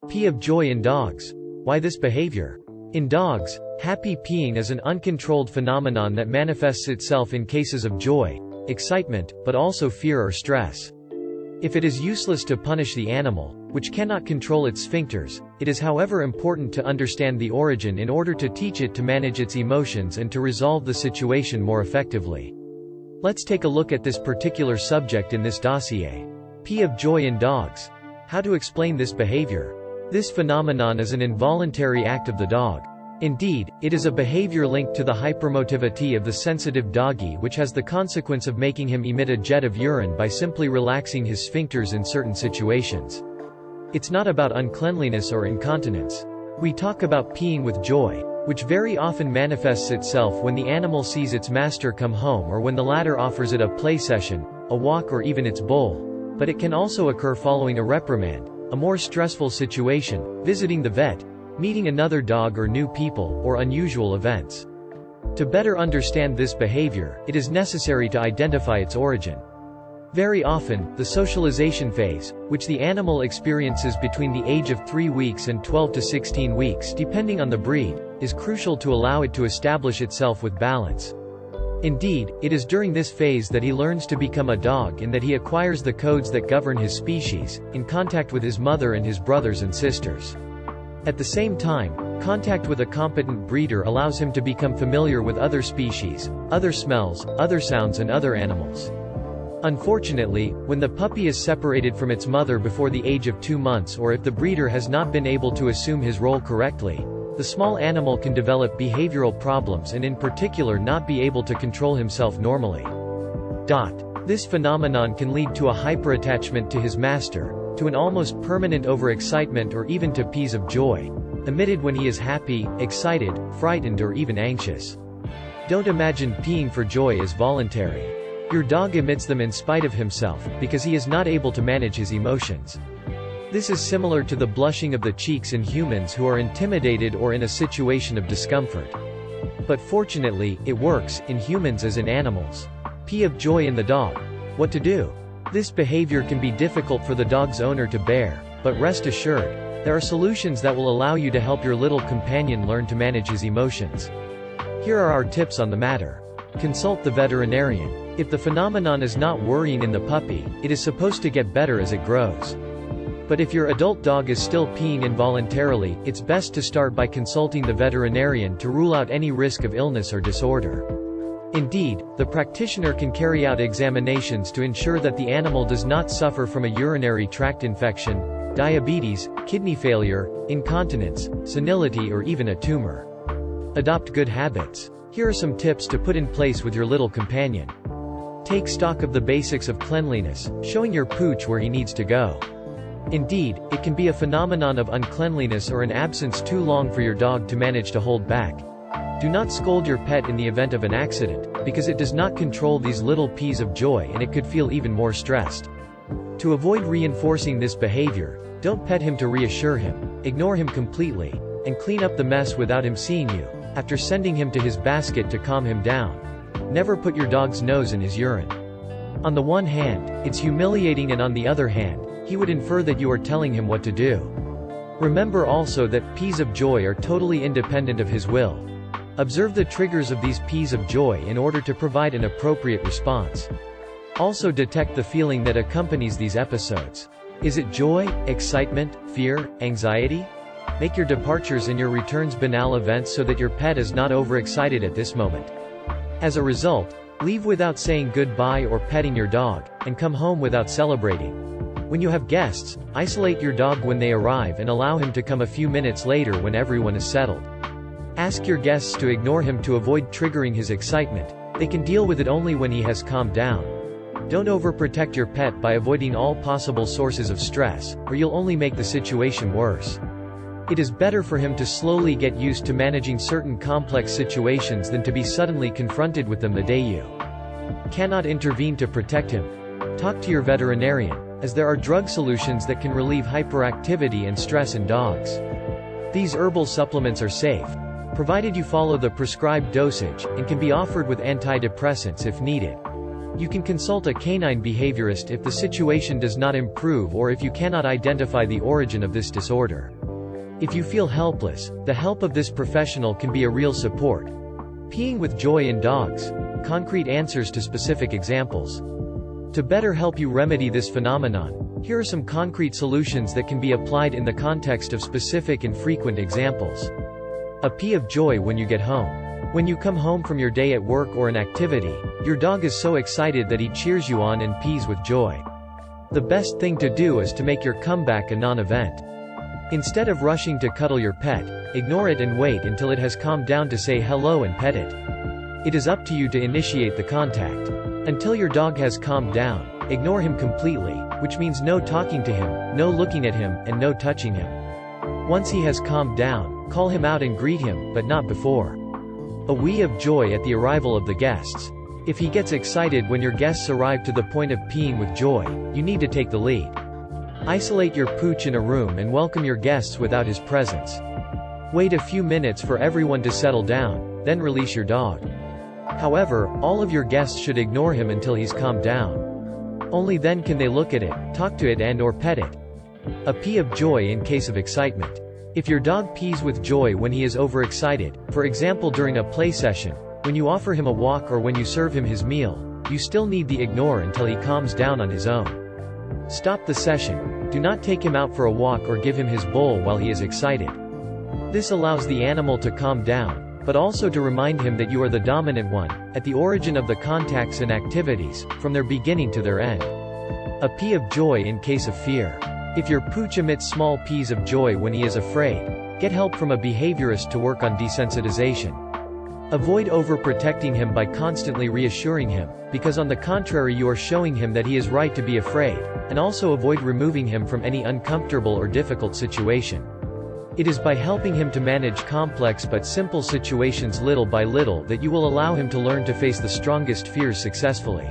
Pee of joy in dogs. Why this behavior? In dogs, happy peeing is an uncontrolled phenomenon that manifests itself in cases of joy, excitement, but also fear or stress. If it is useless to punish the animal, which cannot control its sphincters, it is however important to understand the origin in order to teach it to manage its emotions and to resolve the situation more effectively. Let's take a look at this particular subject in this dossier. Pee of joy in dogs. How to explain this behavior? This phenomenon is an involuntary act of the dog. Indeed, it is a behavior linked to the hyperemotivity of the sensitive doggie, which has the consequence of making him emit a jet of urine by simply relaxing his sphincters in certain situations. It's not about uncleanliness or incontinence. We talk about peeing with joy, which very often manifests itself when the animal sees its master come home or when the latter offers it a play session, a walk, or even its bowl. But it can also occur following a reprimand, a more stressful situation, visiting the vet, meeting another dog or new people, or unusual events. To better understand this behavior, it is necessary to identify its origin. Very often, the socialization phase, which the animal experiences between the age of 3 weeks and 12 to 16 weeks depending on the breed, is crucial to allow it to establish itself with balance. Indeed, it is during this phase that he learns to become a dog and that he acquires the codes that govern his species, in contact with his mother and his brothers and sisters. At the same time, contact with a competent breeder allows him to become familiar with other species, other smells, other sounds, and other animals. Unfortunately, when the puppy is separated from its mother before the age of 2 months, or if the breeder has not been able to assume his role correctly, the small animal can develop behavioral problems and in particular not be able to control himself normally. This phenomenon can lead to a hyperattachment to his master, to an almost permanent overexcitement, or even to pees of joy, emitted when he is happy, excited, frightened, or even anxious. Don't imagine peeing for joy as voluntary. Your dog emits them in spite of himself, because he is not able to manage his emotions. This is similar to the blushing of the cheeks in humans who are intimidated or in a situation of discomfort. But fortunately, it works, in humans as in animals. Pee of joy in the dog. What to do? This behavior can be difficult for the dog's owner to bear, but rest assured, there are solutions that will allow you to help your little companion learn to manage his emotions. Here are our tips on the matter. Consult the veterinarian. If the phenomenon is not worrying in the puppy, it is supposed to get better as it grows. But if your adult dog is still peeing involuntarily, it's best to start by consulting the veterinarian to rule out any risk of illness or disorder. Indeed, the practitioner can carry out examinations to ensure that the animal does not suffer from a urinary tract infection, diabetes, kidney failure, incontinence, senility, or even a tumor. Adopt good habits. Here are some tips to put in place with your little companion. Take stock of the basics of cleanliness, showing your pooch where he needs to go. Indeed, it can be a phenomenon of uncleanliness or an absence too long for your dog to manage to hold back. Do not scold your pet in the event of an accident, because it does not control these little pees of joy and it could feel even more stressed. To avoid reinforcing this behavior, don't pet him to reassure him, ignore him completely, and clean up the mess without him seeing you, after sending him to his basket to calm him down. Never put your dog's nose in his urine. On the one hand, it's humiliating, and on the other hand, he would infer that you are telling him what to do. Remember also that pees of joy are totally independent of his will. Observe the triggers of these pees of joy in order to provide an appropriate response. Also detect the feeling that accompanies these episodes. Is it joy, excitement, fear, anxiety? Make your departures and your returns banal events so that your pet is not overexcited at this moment. As a result, leave without saying goodbye or petting your dog, and come home without celebrating. When you have guests, isolate your dog when they arrive and allow him to come a few minutes later when everyone is settled. Ask your guests to ignore him to avoid triggering his excitement. They can deal with it only when he has calmed down. Don't overprotect your pet by avoiding all possible sources of stress, or you'll only make the situation worse. It is better for him to slowly get used to managing certain complex situations than to be suddenly confronted with them the day you cannot intervene to protect him. Talk to your veterinarian, as there are drug solutions that can relieve hyperactivity and stress in dogs. These herbal supplements are safe, provided you follow the prescribed dosage, and can be offered with antidepressants if needed. You can consult a canine behaviorist if the situation does not improve or if you cannot identify the origin of this disorder. If you feel helpless, the help of this professional can be a real support. Peeing with joy in dogs. Concrete answers to specific examples. To better help you remedy this phenomenon, here are some concrete solutions that can be applied in the context of specific and frequent examples. A pee of joy when you get home. When you come home from your day at work or an activity, your dog is so excited that he cheers you on and pees with joy. The best thing to do is to make your comeback a non-event. Instead of rushing to cuddle your pet, ignore it and wait until it has calmed down to say hello and pet it. It is up to you to initiate the contact. Until your dog has calmed down, ignore him completely, which means no talking to him, no looking at him, and no touching him. Once he has calmed down, call him out and greet him, but not before. A wee of joy at the arrival of the guests. If he gets excited when your guests arrive to the point of peeing with joy, you need to take the lead. Isolate your pooch in a room and welcome your guests without his presence. Wait a few minutes for everyone to settle down, then release your dog. However, all of your guests should ignore him until he's calmed down. Only then can they look at it, talk to it and/or pet it. A pee of joy in case of excitement. If your dog pees with joy when he is overexcited, for example during a play session, when you offer him a walk or when you serve him his meal, you still need to ignore until he calms down on his own. Stop the session. Do not take him out for a walk or give him his bowl while he is excited. This allows the animal to calm down, but also to remind him that you are the dominant one, at the origin of the contacts and activities, from their beginning to their end. A pee of joy in case of fear. If your pooch emits small pees of joy when he is afraid, get help from a behaviorist to work on desensitization. Avoid overprotecting him by constantly reassuring him, because on the contrary you are showing him that he is right to be afraid, and also avoid removing him from any uncomfortable or difficult situation. It is by helping him to manage complex but simple situations little by little that you will allow him to learn to face the strongest fears successfully.